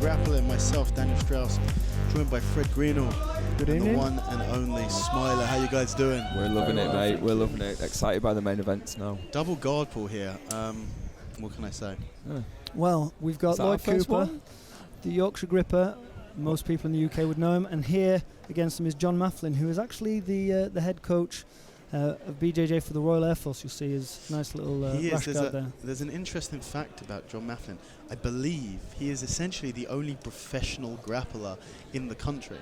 Grappling, myself, Daniel Strauss, joined by Fred Greenall. Good and evening. The one and only Smiler. How you guys doing? We're loving it, mate. We're loving it. Excited by the main events now. Double guard pull here. What can I say? Well, we've got Lloyd Cooper, the Yorkshire Gripper. Most people in the UK would know him. And here against him is John Maflin, who is actually the head coach of BJJ for the Royal Air Force. You'll see his nice little rash guard there. There's an interesting fact about John Maflin. I believe he is essentially the only professional grappler in the country.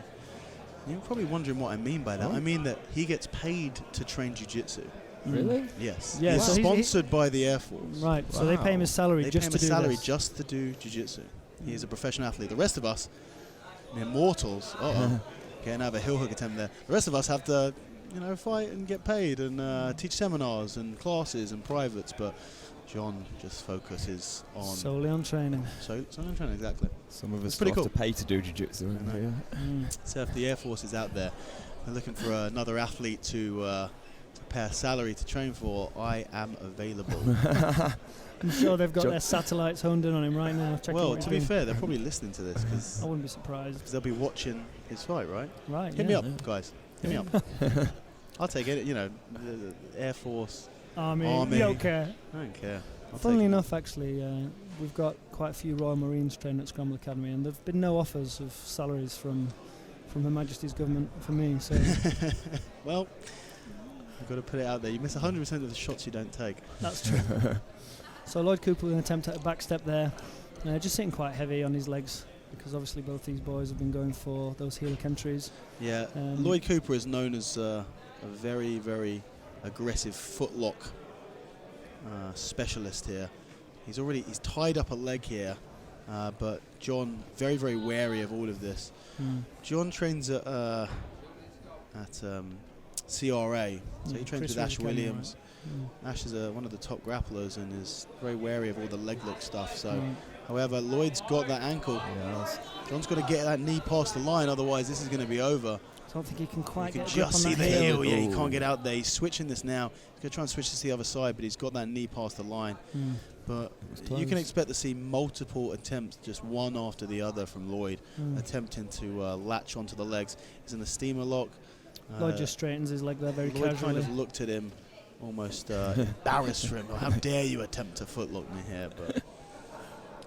You're probably wondering what I mean by that. I mean that he gets paid to train jiu-jitsu. Really? Yes. Yeah, he's so sponsored by the Air Force. Right, so they pay him his salary just to do this. Just to do jiu-jitsu. He is a professional athlete. The rest of us, mere mortals, getting out of a heel hook attempt there. The rest of us have to, fight and get paid and teach seminars and classes and privates, but John just focuses on solely on training. Solely on training, exactly. Some of us pretty have cool. to pay to do jiu-jitsu. So if the Air Force is out there, they're looking for another athlete to pay a salary to train for, I am available. I'm sure they've got their satellites honed in on him right now. Well, to be fair, they're probably listening to this because I wouldn't be surprised. Because they'll be watching his fight, right? Right. Hit me up, guys. Hit me up. I'll take it. The Air Force, Army. You don't care. I don't care. Funnily enough, actually, we've got quite a few Royal Marines trained at Scramble Academy, and there've been no offers of salaries from Her Majesty's government for me. So, well, you've got to put it out there. You miss 100% of the shots you don't take. That's true. So Lloyd Cooper with an attempt at a back step there, just sitting quite heavy on his legs because obviously both these boys have been going for those heel entries. Yeah, Lloyd Cooper is known as a very, very aggressive footlock specialist here. He's tied up a leg here, but John very, very wary of all of this. John trains at CRA, so he trains with Ash Williams. Ash is one of the top grapplers and is very wary of all the leg lock stuff. So, however, Lloyd's got that ankle. John's got to get that knee past the line, otherwise this is going to be over. I don't think he can quite get just on see that the heel. heel. Yeah, he can't get out there. He's switching this now. He's going to try and switch this to the other side, but he's got that knee past the line. But you can expect to see multiple attempts, just one after the other from Lloyd, attempting to latch onto the legs. He's in the steamer lock. Lloyd just straightens his leg there very Lloyd casually. kind of looked at him, almost embarrassed for him. Oh, how dare you attempt to footlock me here? But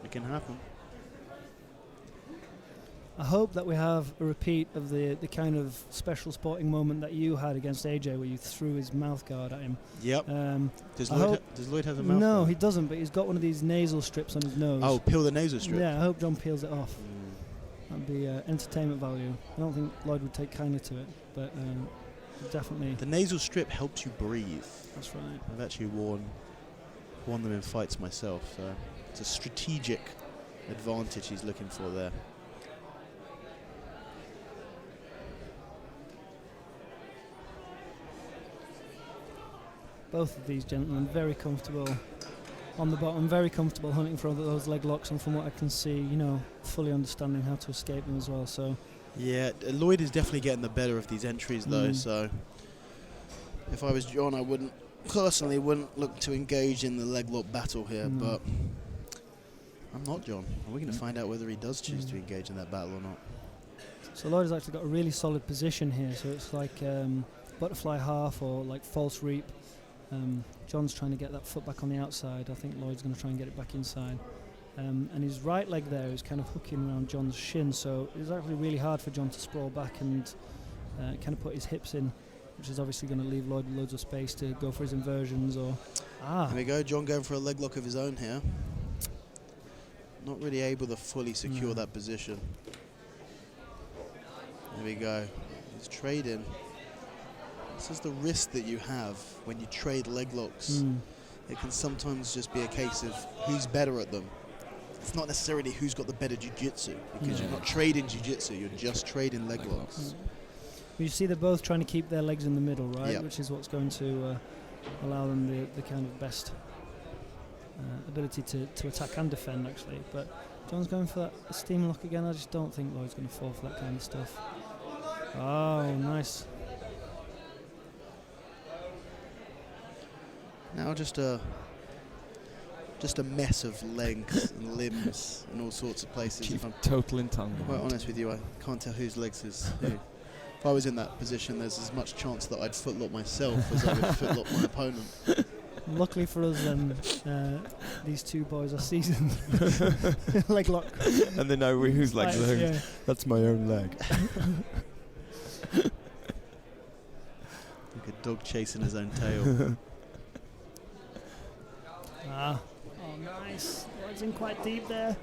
it can happen. I hope that we have a repeat of the kind of special sporting moment that you had against AJ where you threw his mouth guard at him. Yep. Does Lloyd have a mouth No, guard? he doesn't, but he's got one of these nasal strips on his nose. Oh, peel the nasal strip? Yeah, I hope John peels it off. That'd be entertainment value. I don't think Lloyd would take kindly to it, but definitely. The nasal strip helps you breathe. That's right. I've actually worn them in fights myself, so it's a strategic advantage he's looking for there. Both of these gentlemen very comfortable on the bottom, very comfortable hunting for those leg locks, and from what I can see, fully understanding how to escape them as well. So, yeah, Lloyd is definitely getting the better of these entries though. So, if I was John, I personally wouldn't look to engage in the leg lock battle here. But I'm not John. We're going to find out whether he does choose to engage in that battle or not. So Lloyd has actually got a really solid position here. So it's like butterfly half or like false reap. John's trying to get that foot back on the outside. I think Lloyd's going to try and get it back inside. And his right leg there is kind of hooking around John's shin, so it's actually really hard for John to sprawl back and kind of put his hips in, which is obviously going to leave Lloyd loads of space to go for his inversions or... There we go, John going for a leg lock of his own here. Not really able to fully secure that position. There we go. He's trading. This is the risk that you have when you trade leg locks. It can sometimes just be a case of who's better at them. It's not necessarily who's got the better jiu-jitsu, because you're not trading jiu-jitsu, you're just trading leg locks. You see they're both trying to keep their legs in the middle, right? Yep. Which is what's going to allow them the kind of best ability to attack and defend, actually. But John's going for that steam lock again. I just don't think Lloyd's going to fall for that kind of stuff. Oh, nice. Now just just a mess of legs and limbs and all sorts of places. Keep If I'm total entanglement. quite honest with you, I can't tell whose legs is who. If I was in that position, there's as much chance that I'd footlock myself as I would footlock my opponent. Luckily for us, these two boys are seasoned. Leg lock. And they know whose legs are whose. Yeah. That's my own leg. Like a dog chasing his own tail. Oh, nice. Lloyd's in quite deep there.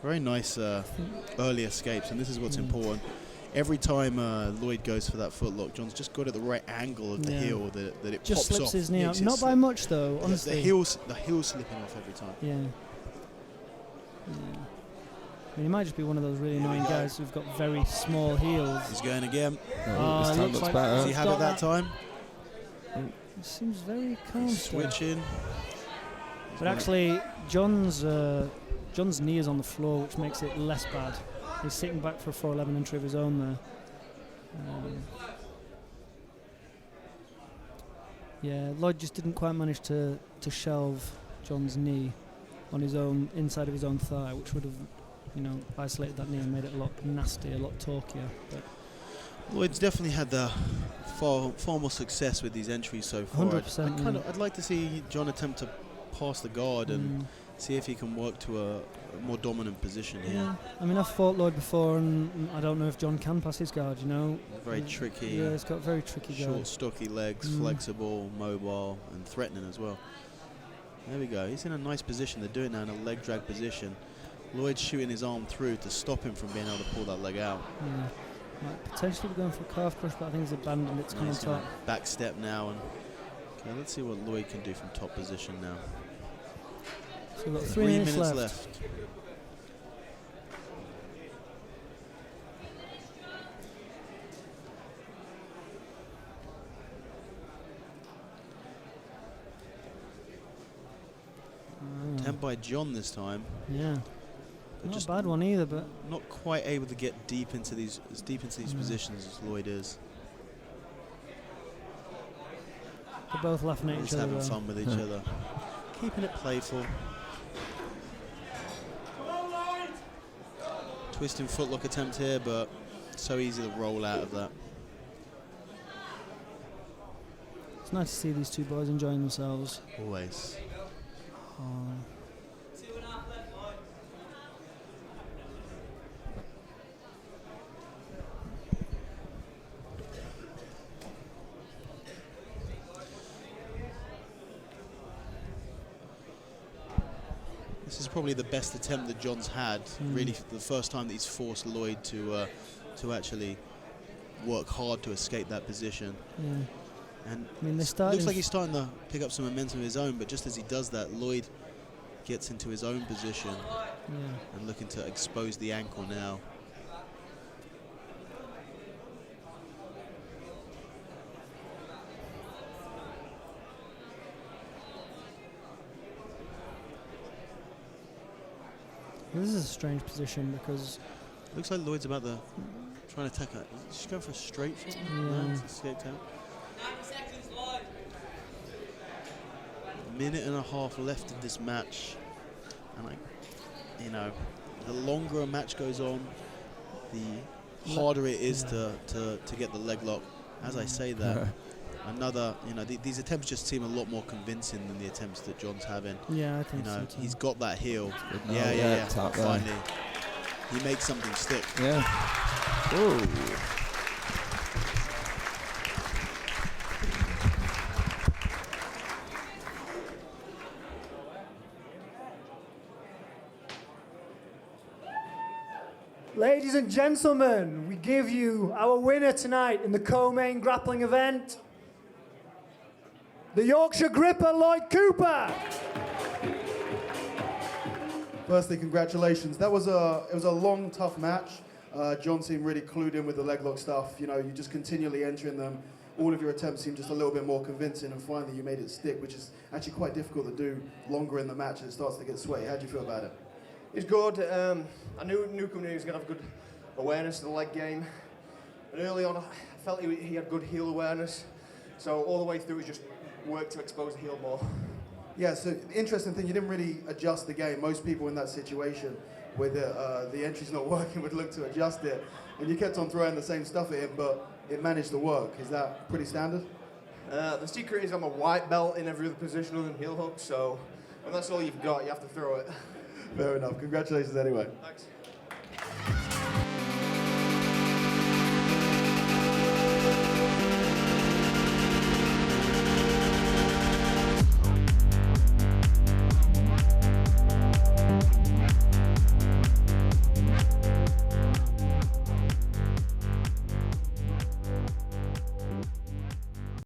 Very nice early escapes, and this is what's important. Every time Lloyd goes for that footlock, John's just got at the right angle of the heel that it just pops slips off. his knee out. Not by much though, honestly. The heel's slipping off every time. Yeah. I mean, he might just be one of those really annoying guys who've got very small heels. He's going again. This time looks better. Does he have it that time? It seems very calm. Switching. But actually, John's knee is on the floor, which makes it less bad. He's sitting back for a 411 entry of his own there. Yeah, Lloyd just didn't quite manage to shelve John's knee on his own, inside of his own thigh, which would have, isolated that knee and made it a lot nastier, a lot talkier. But Lloyd's definitely had the far more success with these entries so far. 100%. I'd like to see John attempt to pass the guard and see if he can work to a more dominant position here. Yeah. I mean, I've fought Lloyd before, and I don't know if John can pass his guard. Very tricky. Yeah, he's got very tricky guard. Short, stocky legs, flexible, mobile, and threatening as well. There we go. He's in a nice position. They're doing now in a leg drag position. Lloyd's shooting his arm through to stop him from being able to pull that leg out. Yeah. Might potentially be going for a calf crush, but I think he's abandoned it to come on top. Back step now, and okay, let's see what Lloyd can do from top position now. So we've got 3 minutes left. Attempt by John this time. Yeah. But Not just a bad one either, but not quite able to get deep into these positions as Lloyd is. they're both laughing at each Just other. having fun with each other. Keeping it playful. Twisting footlock attempt here, but so easy to roll out of that. It's nice to see these two boys enjoying themselves. Always. This is probably the best attempt that John's had. Really, the first time that he's forced Lloyd to actually work hard to escape that position. Yeah. And I mean, looks like he's starting to pick up some momentum of his own, but just as he does that, Lloyd gets into his own position and looking to expose the ankle now. This is a strange position because Looks like Lloyd's about to try and attack it. She's going for a straight foot. Yeah. No, it's escaped out. 90 seconds, Lloyd. A minute and a half left of this match, and the longer a match goes on, the harder it is to get the leg lock. As I say that, these attempts just seem a lot more convincing than the attempts that John's having. Yeah, I think so too. He's got that heel. Yeah, tap there. Finally, he makes something stick. Yeah. Ooh. Ladies and gentlemen, we give you our winner tonight in the co-main grappling event, the Yorkshire Gripper Lloyd Cooper. Firstly, congratulations. It was a long, tough match. John seemed really clued in with the leg lock stuff. You just continually entering them. All of your attempts seemed just a little bit more convincing, and finally you made it stick, which is actually quite difficult to do longer in the match. It starts to get sweaty. How do you feel about it? He's good. I knew coming in he was going to have good awareness of the leg game. And early on, I felt he had good heel awareness. So all the way through, he just worked to expose the heel more. Yeah, so the interesting thing, you didn't really adjust the game. Most people in that situation where the entry's not working would look to adjust it. And you kept on throwing the same stuff at him, but it managed to work. Is that pretty standard? The secret is I'm a white belt in every other position other than heel hook, so when that's all you've got, you have to throw it. Fair enough. Congratulations anyway. Thanks.